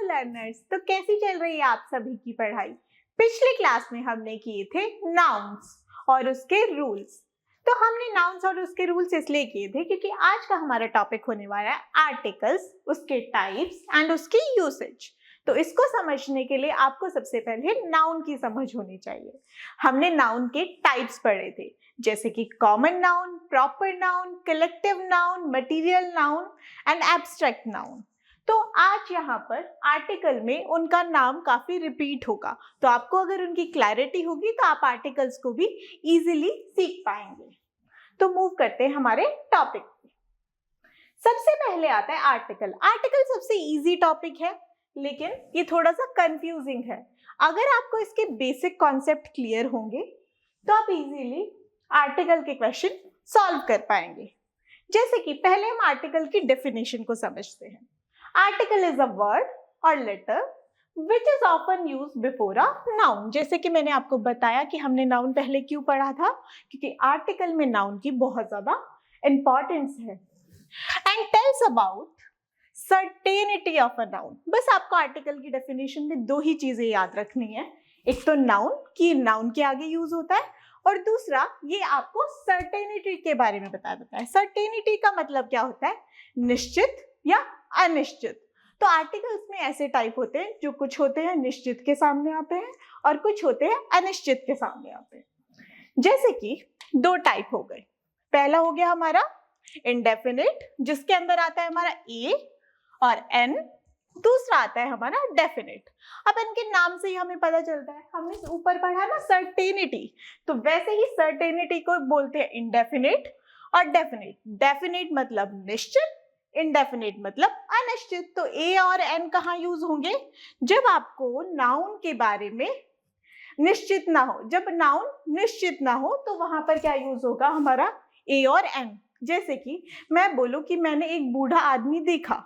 Learners, तो कैसी चल रही है आप सभी की पढ़ाई। पिछली क्लास में हमने किए थे नाउन्स और उसके रूल्स। तो हमने नाउन्स और उसके रूल्स इसलिए किए थे क्योंकि आज का हमारा टॉपिक होने वाला है आर्टिकल्स, उसके टाइप्स एंड उसकी यूसेज। तो इसको समझने के लिए आपको सबसे पहले नाउन की समझ होनी चाहिए। हमने नाउन के टाइप्स पढ़े थे, जैसे कि common noun, proper noun, collective noun, material noun and abstract noun. तो आज यहाँ पर आर्टिकल में उनका नाम काफी रिपीट होगा, तो आपको अगर उनकी क्लैरिटी होगी तो आप आर्टिकल्स को भी इजीली सीख पाएंगे। तो मूव करते हैं हमारे टॉपिक पे। सबसे पहले आता है आर्टिकल। आर्टिकल सबसे इजी टॉपिक है, लेकिन ये थोड़ा सा कंफ्यूजिंग है। अगर आपको इसके बेसिक कॉन्सेप्ट क्लियर होंगे तो आप इजीली आर्टिकल के क्वेश्चन सॉल्व कर पाएंगे। जैसे कि पहले हम आर्टिकल की डेफिनेशन को समझते हैं। Article is a word or letter which is often used before a noun. जैसे कि मैंने आपको बताया कि हमने नाउन पहले क्यों पढ़ा था, क्योंकि आर्टिकल में नाउन की बहुत ज्यादा इंपॉर्टेंस है। And tells about certainty of a noun. बस आपको आर्टिकल की डेफिनेशन में दो ही चीजें याद रखनी है, एक तो नाउन कि नाउन के आगे यूज होता है, और दूसरा ये आपको सर्टेनिटी के बारे में बता देता है। सर्टेनिटी का मतलब क्या होता है, निश्चित या अनिश्चित। तो आर्टिकल्स में ऐसे टाइप होते हैं जो कुछ होते हैं निश्चित के सामने आते हैं और कुछ होते हैं अनिश्चित के सामने आते हैं। जैसे कि दो टाइप हो गए। पहला हो गया हमारा इंडेफिनिट, जिसके अंदर आता है हमारा ए और एन। दूसरा आता है हमारा डेफिनिट। अब इनके नाम से ही हमें पता चलता है, हमने ऊपर पढ़ा ना सर्टेनिटी, तो वैसे ही सर्टेनिटी को बोलते हैं इंडेफिनिट और डेफिनिट। डेफिनिट मतलब निश्चित, इंडेफिनिट मतलब अनिश्चित। तो ए और एन कहाँ यूज होंगे, जब आपको नाउन के बारे में निश्चित ना हो। जब नाउन निश्चित ना हो तो वहां पर क्या यूज होगा हमारा, ए और एन। जैसे कि मैं बोलूं कि मैंने एक बूढ़ा आदमी देखा,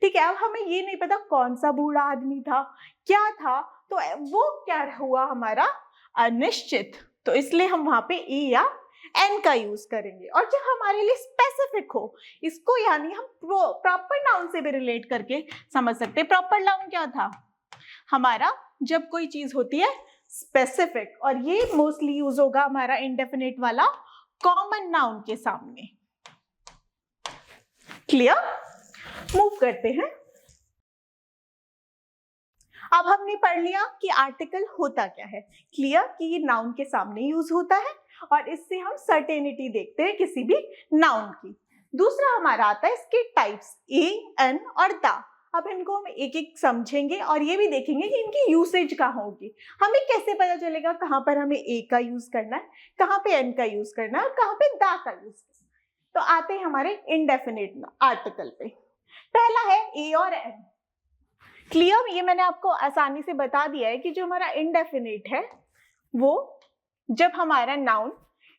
ठीक है। अब हमें ये नहीं पता कौन सा बूढ़ा आदमी था, क्या था, तो वो क्या हुआ हमारा अनिश्चित। तो इसलिए हम वहां पे ए या एन का यूज करेंगे। और जब हमारे लिए स्पेसिफिक हो, इसको यानी हम प्रॉपर नाउन से भी रिलेट करके समझ सकते हैं। प्रॉपर नाउन क्या था हमारा, जब कोई चीज होती है स्पेसिफिक, और ये मोस्टली यूज होगा हमारा इंडेफिनिट वाला कॉमन नाउन के सामने। क्लियर? मूव करते हैं। अब हमने पढ़ लिया कि आर्टिकल होता क्या है। क्लियर कि ये नाउन के सामने यूज होता है और इससे हम सर्टेनिटी देखते हैं किसी भी नाउन की। दूसरा हमारा आता है इसके टाइप्स, ए, एन और द। अब इनको हम एक एक समझेंगे और ये भी देखेंगे कि इनकी यूसेज कहाँ होगी। हमें कैसे पता चलेगा कहाँ पर हमें ए का यूज करना है, कहाँ पे एन का यूज करना है और कहाँ पे द का यूज करना है। तो आते हैं हमारे इंडेफिनिट आर्टिकल पे। पहला है ए और एन। क्लियर? ये मैंने आपको आसानी से बता दिया है कि जो हमारा इंडेफिनिट है वो जब हमारा नाउन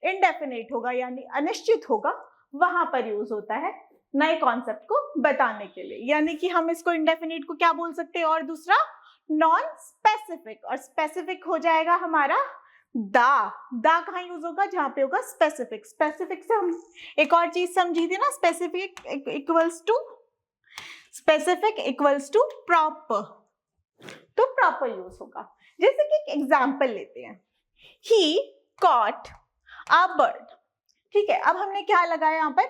इंडेफिनिट होगा यानी अनिश्चित होगा, वहां पर यूज होता है नए कॉन्सेप्ट को बताने के लिए। यानी कि हम इसको इंडेफिनिट को क्या बोल सकते हैं, और दूसरा नॉन स्पेसिफिक, और स्पेसिफिक हो जाएगा हमारा दा। दा कहाँ यूज होगा, जहां पे होगा स्पेसिफिक। स्पेसिफिक से हम एक और चीज समझी थी ना, स्पेसिफिक इक्वल्स टू प्रॉपर, तो प्रॉपर यूज होगा। जैसे कि एक एग्जांपल लेते हैं, ही कॉट अ बर्ड। ठीक है, अब हमने क्या लगाया यहाँ पर,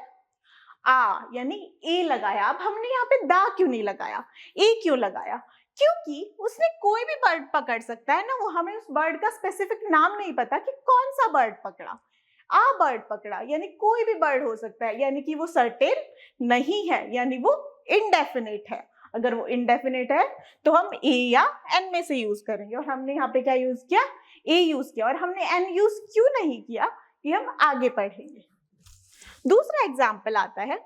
आ यानी ए लगाया। अब हमने यहाँ पे दा क्यों नहीं लगाया, ए क्यों लगाया, क्योंकि उसने कोई भी बर्ड पकड़ सकता है ना, वो हमें उस बर्ड का स्पेसिफिक नाम नहीं पता कि कौन सा बर्ड पकड़ा। आ बर्ड पकड़ा यानी कोई भी बर्ड हो सकता है, यानी कि वो सर्टेन नहीं है, यानी वो इंडेफिनिट है। अगर वो इंडेफिनिट है तो हम ए या एन में से यूज करेंगे, और हमने यहाँ पे क्या यूज किया, ए यूज किया। और हमने एन यूज क्यों नहीं किया ये हम आगे पढ़ेंगे। दूसरा एग्जाम्पल आता है,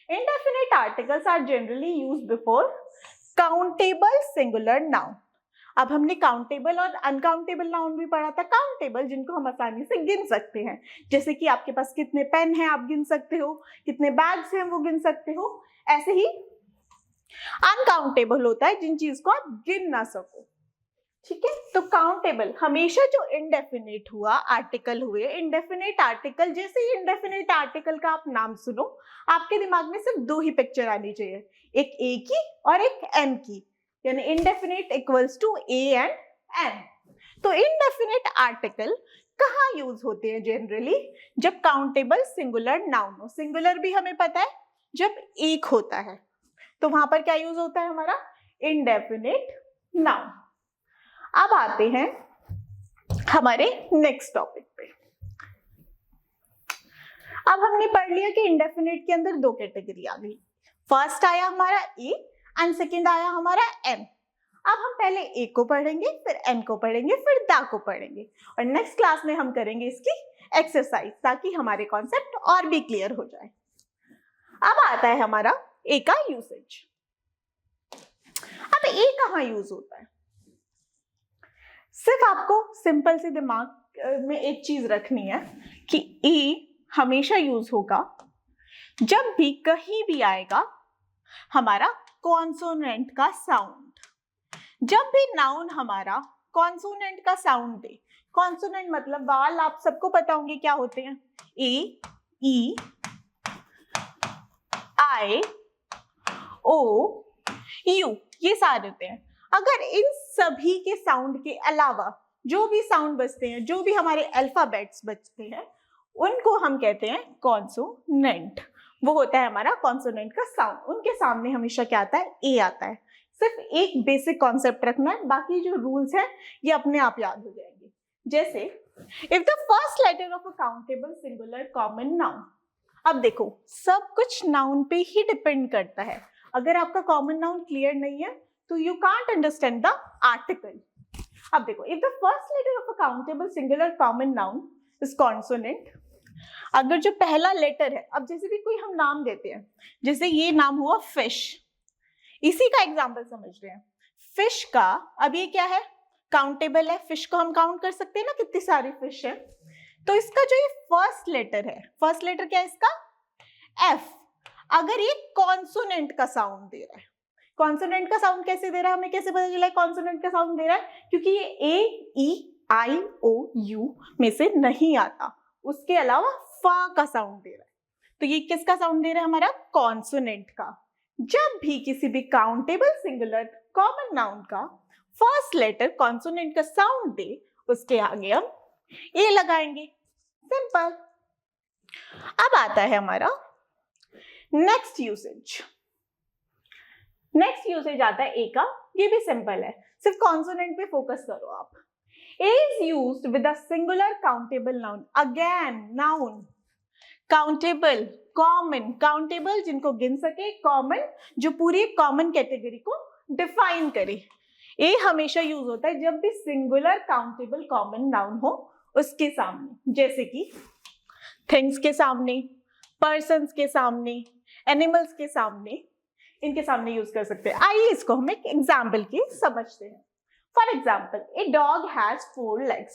indefinite articles are generally used before countable singular noun. अब हमने काउंटेबल और अनकाउंटेबल नाउन भी पढ़ा था। काउंटेबल जिनको हम आसानी से गिन सकते हैं, जैसे कि आपके पास कितने पेन हैं आप गिन सकते हो, कितने बैग्स हैं वो गिन सकते हो। ऐसे ही अनकाउंटेबल होता है जिन चीज को आप गिन ना सको। ठीक है, तो काउंटेबल हमेशा जो इंडेफिनिट हुआ आर्टिकल हुए, इंडेफिनिट आर्टिकल, जैसे ही इंडेफिनिट आर्टिकल का आप नाम सुनो आपके दिमाग में सिर्फ दो ही पिक्चर आनी चाहिए, एक ए की और एक एन की। यानी indefinite equals to a and an. तो इंडेफिनिट आर्टिकल कहाँ यूज होते हैं जनरली? जब काउंटेबल सिंगुलर नाउन हो। सिंगुलर भी हमें पता है जब एक होता है, तो वहां पर क्या यूज होता है हमारा? Indefinite noun. अब आते हैं हमारे नेक्स्ट टॉपिक पे। अब हमने पढ़ लिया कि इंडेफिनिट के अंदर दो कैटेगरी आ गई। फर्स्ट आया हमारा ए एंड सेकंड आया हमारा एन। अब हम पहले ए को पढ़ेंगे, फिर एन को पढ़ेंगे, फिर दा को पढ़ेंगे, और नेक्स्ट क्लास में हम करेंगे इसकी एक्सरसाइज ताकि हमारे कॉन्सेप्ट और भी क्लियर हो जाए। अब आता है हमारा ए का यूसेज। अब ए कहाँ यूज होता है? सिर्फ आपको सिंपल से दिमाग में एक चीज रखनी है कि ए हमेशा यूज होगा जब भी कहीं भी आएगा हमारा कॉन्सोनेंट का साउंड। जब भी नाउन हमारा कॉन्सोनेंट का साउंड दे, कॉन्सोनेंट मतलब वाल आप सबको पता होंगे क्या होते हैं, ए, ई, आई, ओ, यू, ये सारे होते हैं। अगर इन सभी के साउंड के अलावा जो भी साउंड बचते हैं, जो भी हमारे अल्फाबेट्स बचते हैं, उनको हम कहते हैं कॉन्सोनेंट। वो होता है हमारा कॉन्सोनेंट का साउंड। उनके सामने हमेशा क्या आता है? ए आता है। सिर्फ एक बेसिक कॉन्सेप्ट रखना है, बाकी जो रूल्स हैं ये अपने आप याद हो जाएंगे। जैसे if the first letter of a countable singular common noun. अब देखो सब कुछ नाउन पे ही डिपेंड करता है। अगर आपका कॉमन नाउन क्लियर नहीं है तो you can't understand the article. अब देखो if the first letter of a countable singular common noun is consonant, अगर जो पहला लेटर है, अब जैसे भी कोई हम नाम देते हैं, जैसे ये नाम हुआ फिश, इसी का एग्जांपल समझ रहे हैं। फिश का अब ये क्या है? काउंटेबल है। फिश को हम काउंट कर सकते हैं ना, कितनी सारी फिश है। तो इसका जो ये फर्स्ट लेटर है, फर्स्ट लेटर क्या है इसका? एफ। अगर ये कॉन्सोनेंट का साउंड दे रहा है, कॉन्सोनेंट का साउंड कैसे दे रहा है? हमें कैसे पता चला कॉन्सोनेंट का साउंड दे रहा है? क्योंकि ये ए, ई, आई, ओ, यू में से नहीं आता, उसके अलावा फा का साउंड दे रहा है। तो ये किसका साउंड दे रहा है? हमारा कॉन्सोनेंट का। जब भी किसी भी काउंटेबल सिंगुलर कॉमन नाउन का फर्स्ट लेटर कॉन्सोनेंट का साउंड दे, उसके आगे हम ए लगाएंगे। सिंपल। अब आता है हमारा नेक्स्ट यूसेज। नेक्स्ट यूसेज आता है ए का। ये भी सिंपल है, सिर्फ कॉन्सोनेंट पे फोकस करो आप। A is used with a singular countable noun. Again, noun. Countable, common, countable जिनको गिन सके, common जो पूरी कॉमन कैटेगरी को डिफाइन करे। A हमेशा यूज होता है जब भी सिंगुलर काउंटेबल कॉमन नाउन हो उसके सामने, जैसे कि थिंग्स के सामने, पर्सन्स के सामने, एनिमल्स के सामने, इनके सामने यूज कर सकते हैं। आइए इसको हम एक एग्जाम्पल के समझते हैं। For example, a dog has 4 legs।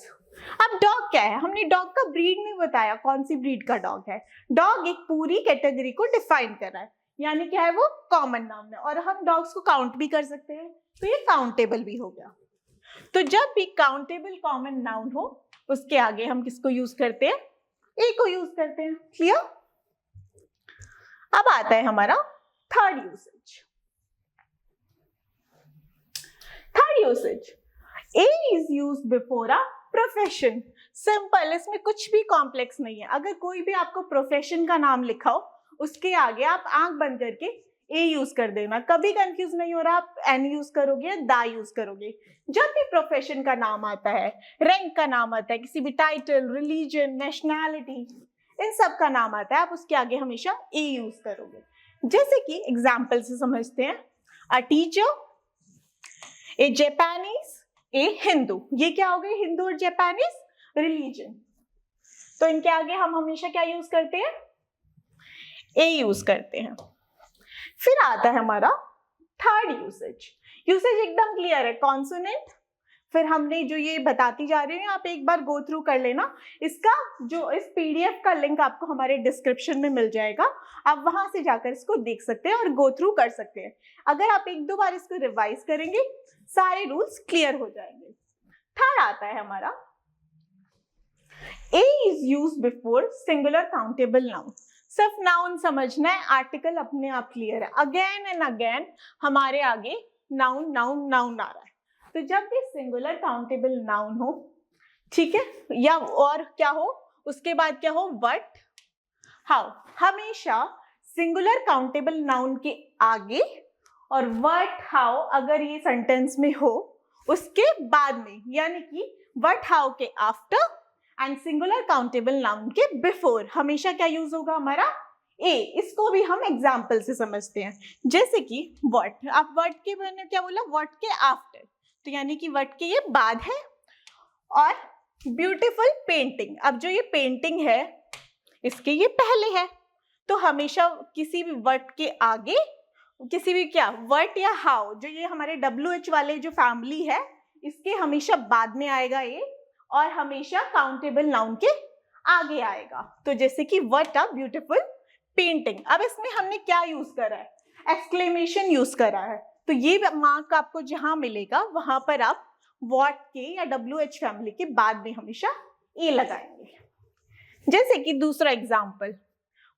अब डॉग क्या है? हमने डॉग का ब्रीड नहीं बताया, कौन सी ब्रीड का डॉग है। डॉग एक पूरी कैटेगरी को डिफाइन कर रहा है, यानी क्या है? वो कॉमन नाउन है, और हम डॉग्स को काउंट भी कर सकते हैं, तो ये काउंटेबल भी हो गया। तो जब भी काउंटेबल कॉमन नाउन हो उसके आगे हम किसको यूज करते हैं? ए को यूज करते हैं। क्लियर? अब आता है हमारा third usage. Third usage, A is used before a profession। Simple, इसमें कुछ भी कॉम्प्लेक्स नहीं है। अगर कोई भी आपको प्रोफेशन का नाम लिखा हो, उसके आगे आप आंख बंद करके A यूज कर देना। कभी कंफ्यूज नहीं हो रहा, आप N यूज करोगे या दा यूज करोगे। जब भी प्रोफेशन का नाम आता है, रैंक का नाम आता है, किसी भी टाइटल, रिलीजन, नेशनैलिटी, इन सब का नाम आता है, आप उसके आगे हमेशा A यूज करोगे। जैसे कि एग्जाम्पल से समझते हैं, अ टीचर, ए जापानीज, ए हिंदू। ये क्या हो गए? हिंदू और जापानीज रिलीजन। तो इनके आगे हम हमेशा क्या यूज करते हैं? ए यूज करते हैं। फिर आता है हमारा थर्ड यूसेज। यूसेज एकदम क्लियर है, कॉन्सोनेंट। फिर हमने जो ये बताती जा रही हूँ, आप एक बार गो थ्रू कर लेना। इसका जो इस पीडीएफ का लिंक आपको हमारे डिस्क्रिप्शन में मिल जाएगा, आप वहां से जाकर इसको देख सकते हैं और गो थ्रू कर सकते हैं। अगर आप 1-2 बार इसको रिवाइज करेंगे, सारे रूल्स क्लियर हो जाएंगे। थर्ड आता है हमारा A is used before singular countable noun। सिर्फ नाउन समझना है, आर्टिकल अपने आप क्लियर है। अगेन एंड अगेन हमारे आगे नाउन नाउन नाउन आ रहा है। तो जब भी सिंगुलर काउंटेबल नाउन हो, ठीक है, या और क्या हो, उसके बाद क्या हो, व्हाट, हाउ, हमेशा सिंगुलर काउंटेबल नाउन के आगे और व्हाट हाउ अगर ये सेंटेंस में हो उसके बाद में, यानी कि व्हाट हाउ के after and singular countable noun के बिफोर हमेशा क्या यूज होगा हमारा, ए। इसको भी हम एग्जाम्पल से समझते हैं, जैसे कि व्हाट, आप व्हाट के मैंने क्या बोला, व्हाट के आफ्टर, तो यानी कि व्हाट के ये बाद है। और ब्यूटीफुल पेंटिंग, अब जो ये पेंटिंग है इसके ये पहले है, तो हमेशा किसी भी व्हाट के आगे किसी भी क्या व्हाट या हाउ, जो ये हमारे WH वाले जो फैमिली है इसके हमेशा बाद में आएगा ये, और हमेशा काउंटेबल नाउन के आगे आएगा। तो जैसे कि व्हाट अ ब्यूटीफुल पेंटिंग, अब इसमें हमने क्या यूज करा है, एक्सक्लेमेशन यूज करा है, तो ये मार्क आपको जहां मिलेगा वहां पर आप व्हाट के या WH फैमिली के बाद में हमेशा ए लगाएंगे। जैसे कि दूसरा example,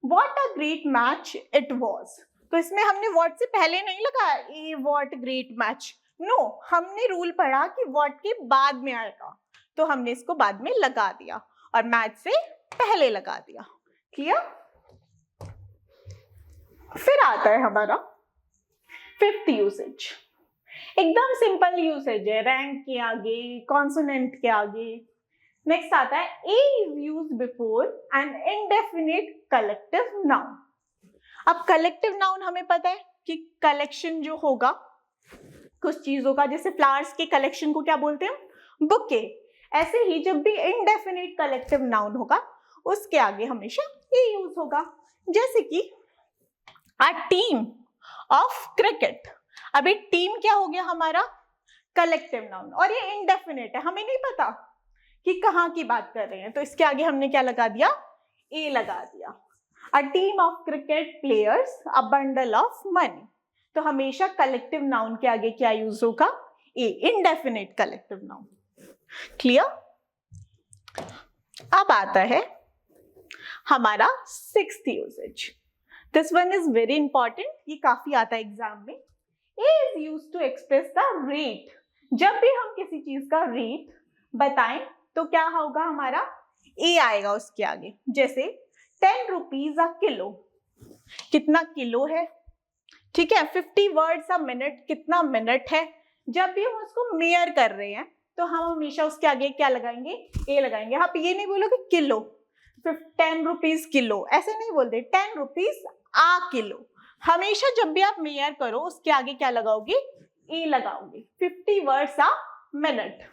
what a great match it was, तो इसमें हमने व्हाट से पहले नहीं लगाया ए व्हाट ग्रेट मैच, नो, हमने रूल पढ़ा कि व्हाट के बाद में आएगा, तो हमने इसको बाद में लगा दिया और मैच से पहले लगा दिया। क्लियर? फिर आता है हमारा फिफ्थ यूसेज, एकदम सिंपल यूसेज है, रैंक के आगे, कॉन्सोनेंट के आगे। नेक्स्ट आता है a is used before an indefinite collective noun. अब कलेक्टिव नाउन हमें पता है कि कलेक्शन जो होगा कुछ चीजों का, जैसे फ्लावर्स के कलेक्शन को क्या बोलते हैं, बुके। ऐसे ही जब भी इंडेफिनिट कलेक्टिव नाउन होगा उसके आगे हमेशा ए यूज होगा, जैसे कि अ टीम ऑफ क्रिकेट। अब एक टीम क्या हो गया हमारा, कलेक्टिव नाउन, और ये इंडेफिनिट है, हमें नहीं पता कि कहाँ की बात कर रहे हैं, तो इसके आगे हमने क्या लगा दिया, ए लगा दिया। A team of cricket players, a bundle of money, तो हमेशा कलेक्टिव नाउन के आगे क्या यूज होगा, a, indefinite collective noun. Clear? अब आता है हमारा sixth usage, this one is very important, ये काफी आता है एग्जाम में। A is used to express the rate, जब भी हम किसी चीज का रेट बताएं तो क्या होगा हमारा, ए आएगा उसके आगे। जैसे 10 रुपीज अ किलो, कितना किलो है, ठीक है। 50 वर्ड्स अ मिनट, कितना मिनट है। जब भी हम उसको मेयर कर रहे हैं तो हम हमेशा उसके आगे क्या लगाएंगे, ए लगाएंगे। आप ये नहीं बोलोगे किलो, 10 रुपीज किलो, ऐसे नहीं बोलते, 10 रुपीज आ किलो। हमेशा जब भी आप मेयर करो उसके आगे क्या लगाओगे, ए लगाओगे। 50 words a minute.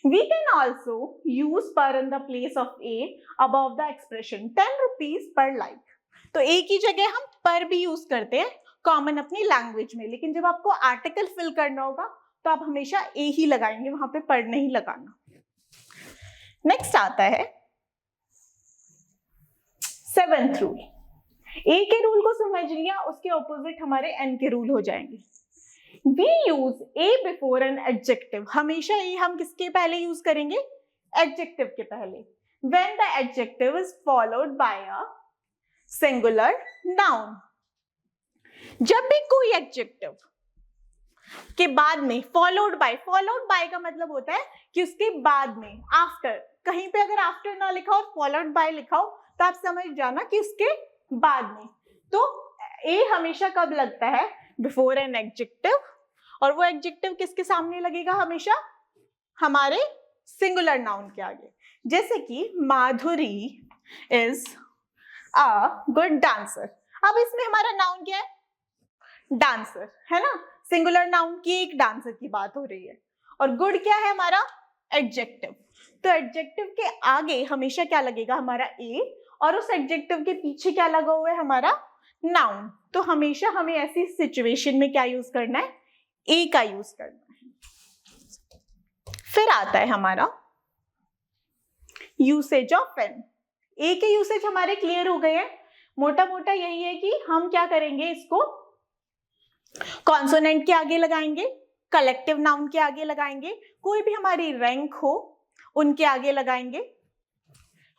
We can also use per in the place of a above the expression 10 rupees per like. तो a की जगह हम पर भी यूज करते हैं कॉमन अपनी लैंग्वेज में, लेकिन जब आपको आर्टिकल फिल करना होगा तो आप हमेशा a ही लगाएंगे, वहां पे पर नहीं लगाना। नेक्स्ट आता है सेवेंथ रूल। a के रूल को समझ लिया, उसके ऑपोजिट हमारे n के रूल हो जाएंगे। We use a before an adjective, हमेशा ये हम किसके पहले यूज करेंगे, adjective के पहले, when the adjective is followed by a singular noun। जब भी कोई adjective के बाद में followed by का मतलब होता है कि उसके बाद में, after, कहीं पे अगर after ना लिखा हो followed by लिखा हो तो आप समझ जाना कि उसके बाद में। तो a हमेशा कब लगता है, before an adjective, और वो एडजेक्टिव किसके सामने लगेगा, हमेशा हमारे सिंगुलर नाउन के आगे। जैसे कि माधुरी इज अ गुड डांसर। अब इसमें हमारा नाउन क्या है, डांसर, है ना, सिंगुलर नाउन की एक डांसर की बात हो रही है, और गुड क्या है हमारा, एडजेक्टिव। तो एडजेक्टिव के आगे हमेशा क्या लगेगा हमारा ए, और उस एडजेक्टिव के पीछे क्या लगा हुआ है हमारा नाउन। तो हमेशा हमें ऐसी सिचुएशन में क्या यूज करना है, ए का यूज करना है। फिर आता है हमारा यूसेज ऑफ एन। ए के यूसेज हमारे क्लियर हो गए हैं, मोटा मोटा यही है कि हम क्या करेंगे, इसको कॉन्सोनेंट के आगे लगाएंगे, कलेक्टिव नाउन के आगे लगाएंगे, कोई भी हमारी रैंक हो उनके आगे लगाएंगे।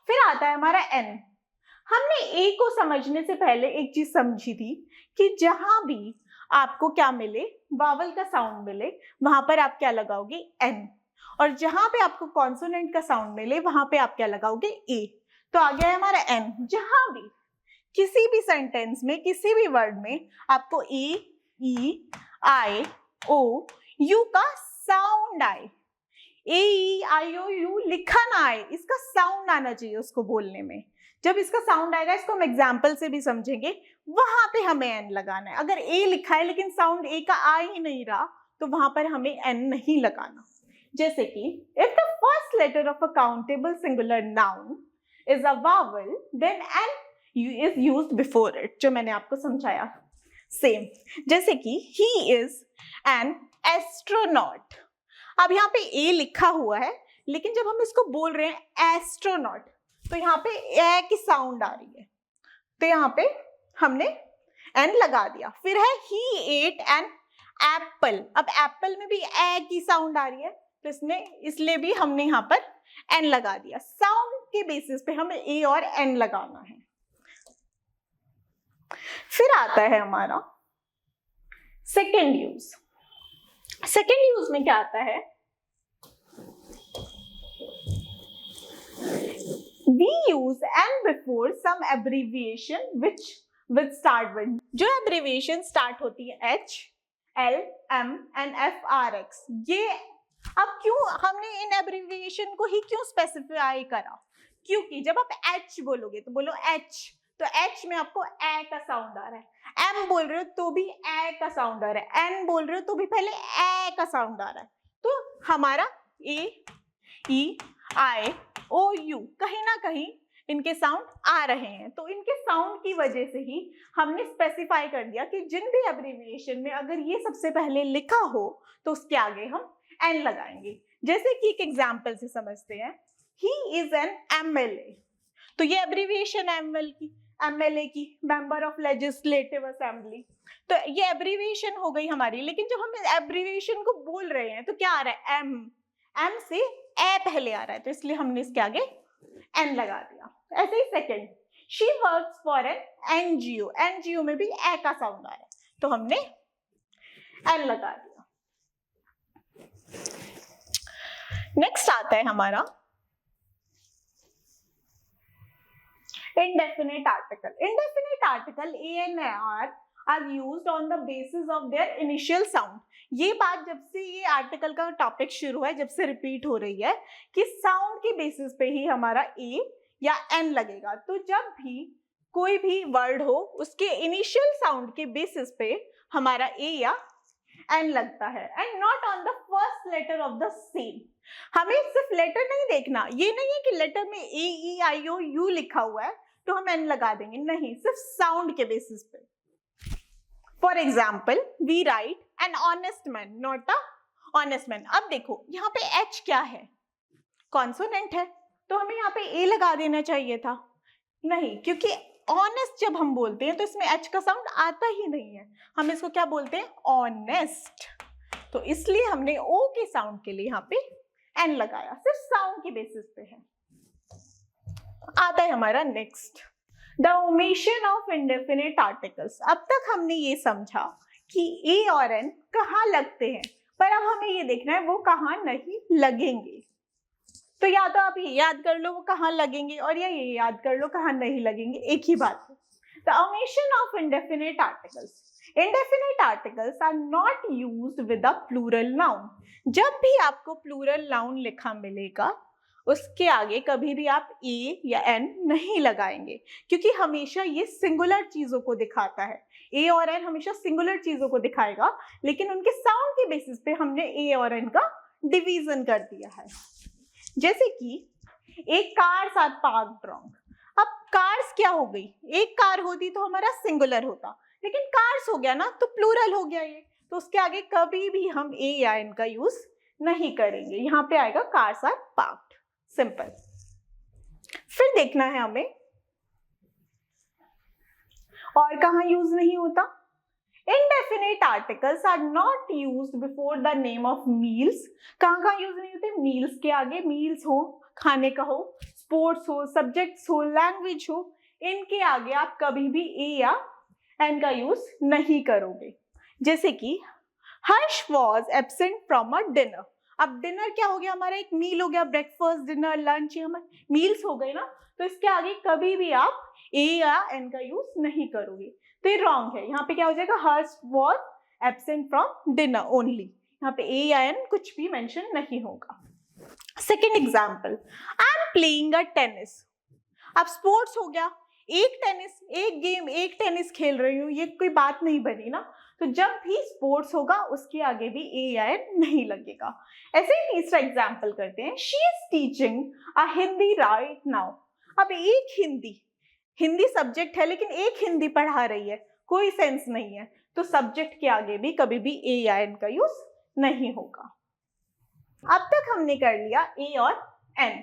फिर आता है हमारा एन। हमने ए को समझने से पहले एक चीज समझी थी कि जहां भी आपको क्या मिले, वावल का साउंड मिले, वहां पर आप क्या लगाओगे, एन। और जहां पे आपको कॉन्सोनेंट का साउंड मिले वहां पे आप क्या लगाओगे, ए। तो आ गया है हमारा एन। जहां भी किसी भी सेंटेंस में, किसी भी वर्ड में आपको ए, ई, आई, ओ, यू का साउंड आए, ए, ई, आई, ओ, यू लिखा ना आए, इसका साउंड आना चाहिए उसको बोलने में। जब इसका साउंड आएगा, इसको हम एग्जाम्पल से भी समझेंगे, वहां पे हमें एन लगाना है। अगर ए लिखा है लेकिन साउंड ए का आ ही नहीं रहा तो वहां पर हमें एन नहीं लगाना। जैसे कि if the first letter of a countable singular noun is a vowel then an is used before it, जो मैंने आपको समझाया। सेम जैसे कि ही इज एन एस्ट्रोनॉट। अब यहाँ पे ए लिखा हुआ है लेकिन जब हम इसको बोल रहे हैं एस्ट्रोनॉट तो यहाँ पे ए की साउंड आ रही है, तो यहाँ पे हमने एन लगा दिया। फिर है ही एट एन एप्पल। अब एप्पल में भी ए की साउंड आ रही है तो इसलिए भी हमने यहाँ पर एन लगा दिया। साउंड के बेसिस पे हमें ए और एन लगाना है। फिर आता है हमारा सेकेंड यूज। सेकेंड यूज में क्या आता है, we use n before some abbreviation which with start with, जो abbreviation start होती है H, L, M and F, R, X। ये अब क्यों हमने इन abbreviation को ही क्यों स्पेसिफाई करा, क्योंकि जब आप H बोलोगे तो बोलो H, तो H में आपको ए का साउंड आ रहा है, M बोल रहे हो तो भी ए का साउंड आ रहा है, N बोल रहे हो तो भी पहले ए का साउंड आ रहा है। तो हमारा ए, ई, आई, ओ, यू कहीं ना कहीं इनके साउंड आ रहे हैं, तो इनके साउंड की वजह से ही हमने स्पेसिफाई कर दिया कि जिन भी एब्रिविएशन में अगर ये सबसे पहले लिखा हो तो उसके आगे हम एन लगाएंगे। जैसे कि एक एग्जांपल से समझते हैं, ही इज एन एमएलए, तो ये एब्रिविएशन एमएलए की मेंबर ऑफ लेजिस्लेटिव असेंबली, तो ये एब्रिविएशन हो गई हमारी। लेकिन जब हम एब्रिविएशन को बोल रहे हैं तो क्या आ रहा है, एम से ए पहले आ रहा है, तो इसलिए हमने इसके आगे एन लगा दिया। ऐसे ही second, she works for an NGO, NGO में भी ए का साउंड आ रहा है तो हमने एन लगा दिया। नेक्स्ट आता है हमारा indefinite article. Indefinite article A and R are used on the basis of their initial sound. ये बात जब से ये आर्टिकल का टॉपिक शुरू है, जब से रिपीट हो रही है कि साउंड के बेसिस पे ही हमारा ए या एन लगेगा। तो जब भी कोई भी वर्ड हो उसके इनिशियल साउंड के बेसिस पे हमारा ए या एन लगता है, and not on the first letter of the same. हमें सिर्फ लेटर नहीं देखना, ये नहीं है कि लेटर में ए, ई, आई, ओ, यू लिखा हुआ है तो हम एन लगा देंगे, नहीं, सिर्फ साउंड के बेसिस पे। For example, we write an honest man not a honest man. अब देखो यहाँ पे एच क्या है, कॉन्सोनेंट है, तो हमें यहाँ पे ए लगा देना चाहिए था, नहीं, क्योंकि ऑनेस्ट जब हम बोलते हैं तो इसमें एच का साउंड आता ही नहीं है, हम इसको क्या बोलते हैं, ऑनेस्ट। तो इसलिए हमने ओ के साउंड के लिए यहाँ पे एन लगाया, सिर्फ साउंड के बेसिस पे है। आता है हमारा next, the omission of indefinite articles. अब तक हमने ये समझा कि ए और एन कहाँ लगते हैं, पर अब हमें ये देखना है वो कहाँ नहीं लगेंगे। तो या तो आप ये याद कर लो वो कहाँ लगेंगे, और या ये याद कर लो कहाँ नहीं लगेंगे, एक ही बात है। The omission of indefinite articles. Indefinite articles are not used with a plural noun. जब भी आपको प्लूरल नाउन लिखा मिलेगा उसके आगे कभी भी आप ए या एन नहीं लगाएंगे, क्योंकि हमेशा ये सिंगुलर चीजों को दिखाता है। ए और एन हमेशा सिंगुलर चीजों को दिखाएगा, लेकिन उनके साउंड के बेसिस पे हमने ए और एन का डिवीजन कर दिया है। जैसे कि एक कार्स आर पार्क्ड रॉन्ग। अब कार्स क्या हो गई, एक कार होती तो हमारा सिंगुलर होता, लेकिन कार्स हो गया ना तो प्लूरल हो गया ये, तो उसके आगे कभी भी हम ए या एन का यूज नहीं करेंगे, यहाँ पे आएगा कार्स आर पार्क्ड, सिंपल। फिर देखना है हमें और कहाँ यूज नहीं होता। Indefinite articles are not used before the name of meals. कहाँ यूज नहीं होते, मील्स के आगे, मील्स हो, खाने का हो, स्पोर्ट्स हो, सब्जेक्ट्स हो, लैंग्वेज हो, इनके आगे आप कभी भी ए या एन का यूज नहीं करोगे। जैसे कि Harsh was absent from a dinner. अब डिनर क्या हो गया हमारा, एक मील हो गया, ब्रेकफास्ट डिनर लंच, ये हमारे मील्स हो गए ना, तो इसके आगे कभी भी आप ए या एन का यूज नहीं करोगे, तो ये रॉन्ग है। यहाँ पे क्या हो जाएगा, Harsh was absent from dinner only, यहाँ पे ए या एन कुछ भी मेंशन नहीं होगा। Second example, I am playing a tennis. अब स्पोर्ट्स हो गया, एक टेनिस, एक गेम, एक टेनिस खेल रही हूँ, ये कोई बात नहीं बनी ना, तो जब भी स्पोर्ट्स होगा उसके आगे भी ए या एन नहीं लगेगा। ऐसे ही तीसरा एग्जाम्पल करते हैं, she is teaching a Hindi right now. अब एक हिंदी सब्जेक्ट है लेकिन एक हिंदी पढ़ा रही है, कोई सेंस नहीं है, तो सब्जेक्ट के आगे भी कभी भी ए या एन का यूज नहीं होगा। अब तक हमने कर लिया ए और एन।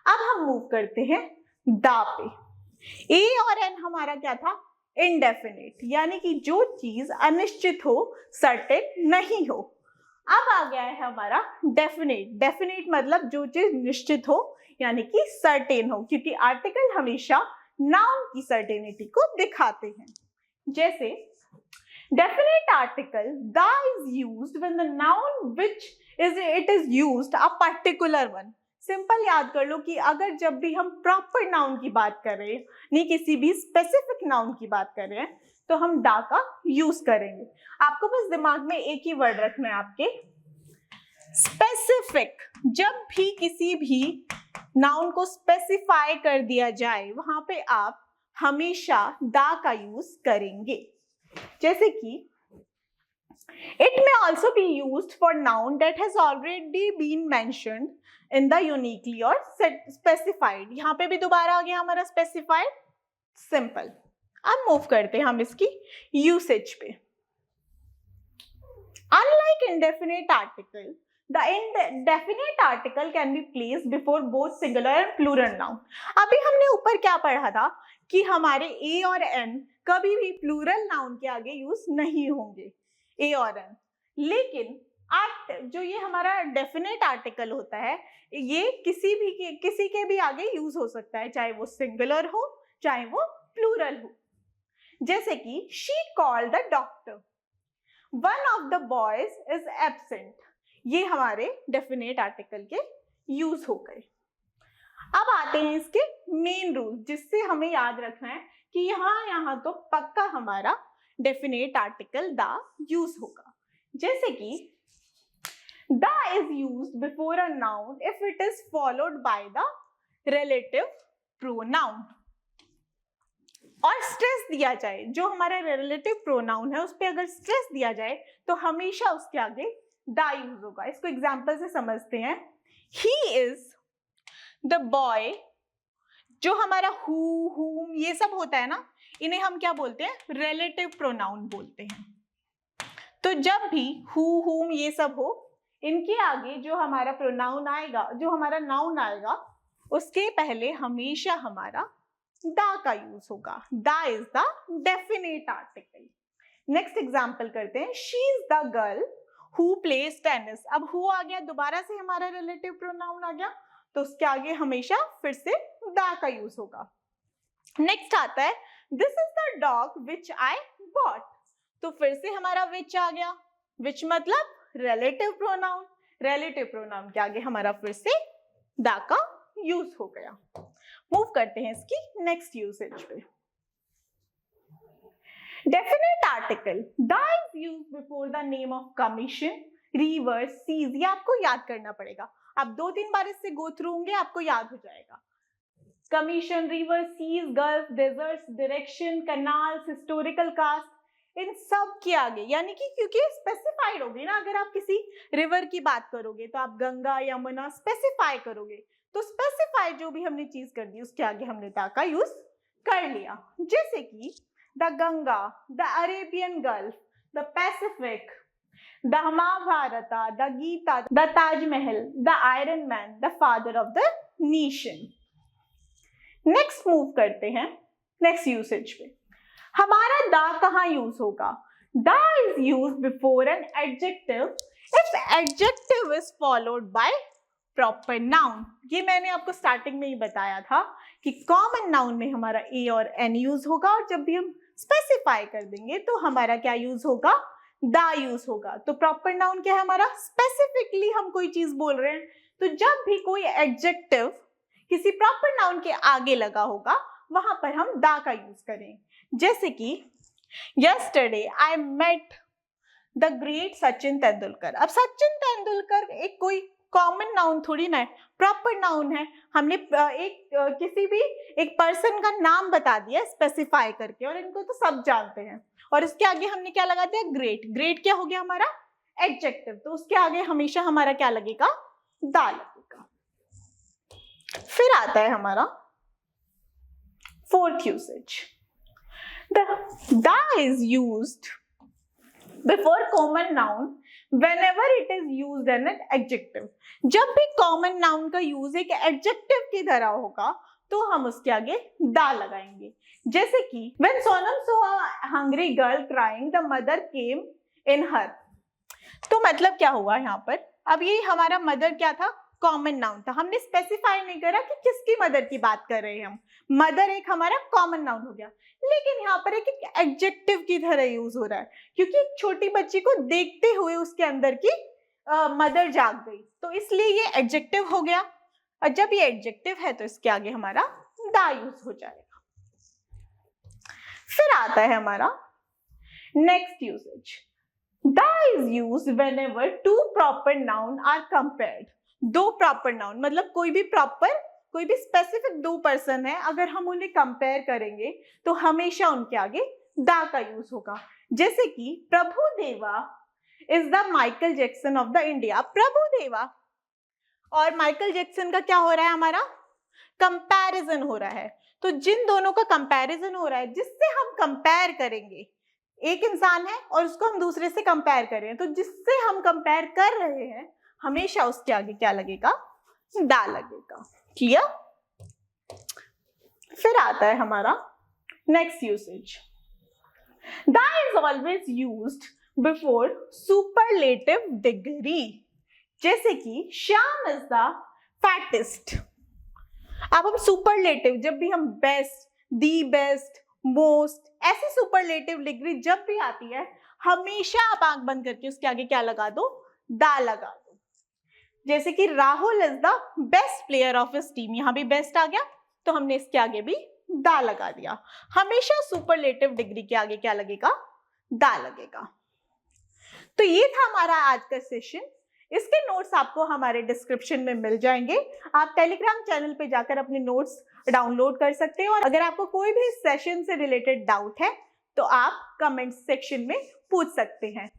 अब हम मूव करते हैं दा पे। ए और एन हमारा क्या था, इनडेफिनिट, यानी कि जो चीज अनिश्चित हो, सर्टेन नहीं हो। अब आ गया है हमारा डेफिनेट। डेफिनेट मतलब जो चीज निश्चित हो, यानी कि सर्टेन हो, क्योंकि आर्टिकल हमेशा नाउन की सर्टेनिटी को दिखाते हैं। जैसे definite article the is used when the noun which it is used a particular one. Simple याद कर लो कि अगर जब भी हम प्रॉपर नाउन की बात कर रहे हैं, नहीं किसी भी स्पेसिफिक नाउन की बात कर रहे हैं, तो हम दा का यूज करेंगे। आपको बस दिमाग में एक ही वर्ड रखना है आपके, स्पेसिफिक। जब भी किसी भी नाउन को स्पेसिफाई कर दिया जाए, वहां पे आप हमेशा दा का यूज करेंगे। जैसे कि it may also be used for noun that has already been mentioned in the uniquely or specified। यहाँ पे भी दोबारा आ गया हमारा specified, simple। अब मूव करते हैं हम इसकी यूसेज पे। Unlike indefinite article, the indefinite article can be placed before both singular and plural noun। अभी हमने ऊपर क्या पढ़ा था कि हमारे ए और एन कभी भी प्लूरल नाउन के आगे यूज नहीं होंगे, ए और एन। लेकिन जो ये हमारा डेफिनेट आर्टिकल होता है, ये किसी के भी आगे यूज हो सकता है, चाहे वो सिंगुलर हो चाहे वो प्लूरल हो। जैसे कि she called the doctor, one of the boys is absent, ये हमारे डेफिनेट आर्टिकल के यूज हो गए। अब आते हैं इसके मेन रूल, जिससे हमें याद रखना है कि यहाँ तो पक्का हमारा डेफिनेट आर्टिकल द यूज होगा। जैसे कि the is used before a noun if it is followed by the relative pronoun. और स्ट्रेस दिया जाए, जो हमारा रिलेटिव प्रोनाउन है उस पर अगर स्ट्रेस दिया जाए तो हमेशा उसके आगे द यूज होगा। इसको एग्जाम्पल से समझते हैं। ही इज द बॉय, जो हमारा हु, हुम, ये सब होता है ना, इन्हें हम क्या बोलते हैं, रिलेटिव प्रोनाउन बोलते हैं। तो जब भी हु, हुम ये सब हो, इनके आगे जो हमारा प्रोनाउन आएगा, जो हमारा नाउन आएगा, उसके पहले हमेशा हमारा दा का यूज होगा। दा is the definite article. Next example करते हैं, she is the girl who plays tennis. अब हु आ गया, दोबारा से हमारा रिलेटिव प्रोनाउन आ गया, तो उसके आगे हमेशा फिर से दा का यूज होगा। नेक्स्ट आता है, this is the dog which I bought, तो फिर से हमारा विच आ गया। विच मतलब रिलेटिव प्रोनाउन, रिलेटिव प्रोनाउन के आगे हमारा फिर से दा का यूज हो गया। मूव करते हैं इसकी नेक्स्ट यूसेज पे। Definite article the is used before the name of commission, river, seas, ये आपको याद करना पड़ेगा। आप 2-3 बार इससे गो थ्रू होंगे, आपको याद हो जाएगा। Commission, river, seas, gulf, deserts, direction, canals, historical caste, इन सब के आगे, यानी कि क्योंकि स्पेसिफाइड होगी ना, अगर आप किसी रिवर की बात करोगे तो आप गंगा, यमुना स्पेसिफाई करोगे, तो स्पेसिफाई जो भी हमने चीज कर दी उसके आगे हमने दा का यूज कर लिया। जैसे कि the Ganga, the Arabian Gulf, the Pacific, the Mahabharata, the Gita, the Taj Mahal, the Iron Man, the father of the nation. Next move करते हैं नेक्स्ट यूसेज पे। हमारा दा कहाँ यूज होगा? दा is use before an adjective if adjective is followed by proper noun. ये मैंने आपको स्टार्टिंग में ही बताया था कि कॉमन नाउन में हमारा ए और एन यूज होगा, और जब भी हम स्पेसिफाई कर देंगे तो हमारा क्या यूज होगा? दा यूज होगा। तो प्रॉपर नाउन क्या है हमारा? स्पेसिफिकली हम कोई चीज बोल रहे हैं, तो जब भी कोई एडजेक्टिव किसी प्रॉपर नाउन के आगे लगा होगा वहां पर हम दा का यूज करें। जैसे कि yesterday I met the great Sachin Tendulkar. अब सचिन तेंदुलकर एक कोई कॉमन नाउन थोड़ी ना है, प्रॉपर नाउन है। हमने किसी भी एक पर्सन का नाम बता दिया स्पेसिफाई करके, और इनको तो सब जानते हैं। और इसके आगे हमने क्या लगा दिया? ग्रेट। ग्रेट क्या हो गया हमारा? एडजेक्टिव। तो उसके आगे हमेशा हमारा क्या लगेगा? दा लगेगा। फिर आता है हमारा fourth usage. The is used before common noun whenever it is used in an adjective। जब भी कॉमन नाउन का यूज एक एडजेक्टिव की तरह होगा तो हम उसके आगे दा लगाएंगे। जैसे कि when Sonam saw a hungry girl crying, the mother came in her। तो मतलब क्या हुआ यहाँ पर? अब ये हमारा मदर क्या था? कॉमन नाउन था। हमने स्पेसिफाई नहीं करा कि किसकी मदर की बात कर रहे हैं हम। मदर एक हमारा कॉमन नाउन हो गया, लेकिन यहाँ पर एक एडजेक्टिव की तरह यूज हो रहा है, क्योंकि एक छोटी बच्ची को देखते हुए उसके अंदर की मदर जाग गई, तो इसलिए ये एडजेक्टिव हो गया। और जब ये एडजेक्टिव है तो इसके आगे हमारा दा यूज हो जाएगा। फिर आता है हमारा next usage. The is used whenever two proper noun are compared. दो प्रॉपर नाउन मतलब कोई भी स्पेसिफिक दो पर्सन है, अगर हम उन्हें कंपेयर करेंगे तो हमेशा उनके आगे दा का यूज होगा। जैसे कि Prabhu Deva is the Michael Jackson of the India. Prabhu Deva और माइकल जैक्सन का क्या हो रहा है? हमारा कंपैरिजन हो रहा है। तो जिन दोनों का कंपैरिजन हो रहा है, जिससे हम कंपेयर करेंगे, एक इंसान है और उसको हम दूसरे से कंपेयर कर रहे हैं, तो जिससे हम कंपेयर कर रहे हैं हमेशा उसके आगे क्या लगेगा? दा लगेगा। क्लियर? फिर आता है हमारा next usage. The is always used before superlative degree. जैसे कि श्याम इज द फैटेस्ट। अब हम सुपरलेटिव, जब भी हम बेस्ट, दी बेस्ट, मोस्ट, ऐसी सुपरलेटिव डिग्री जब भी आती है, हमेशा आप आंख बंद करके उसके आगे क्या लगा दो? दा लगा दो। जैसे कि Rahul is the best player of his team. यहां भी बेस्ट आ गया तो हमने इसके आगे भी दा लगा दिया। हमेशा सुपरलेटिव डिग्री के आगे क्या लगेगा? दा लगेगा। तो ये था हमारा आज का सेशन। इसके नोट्स आपको हमारे डिस्क्रिप्शन में मिल जाएंगे। आप टेलीग्राम चैनल पे जाकर अपने नोट्स डाउनलोड कर सकते हो, और अगर आपको कोई भी सेशन से रिलेटेड डाउट है तो आप कमेंट सेक्शन में पूछ सकते हैं।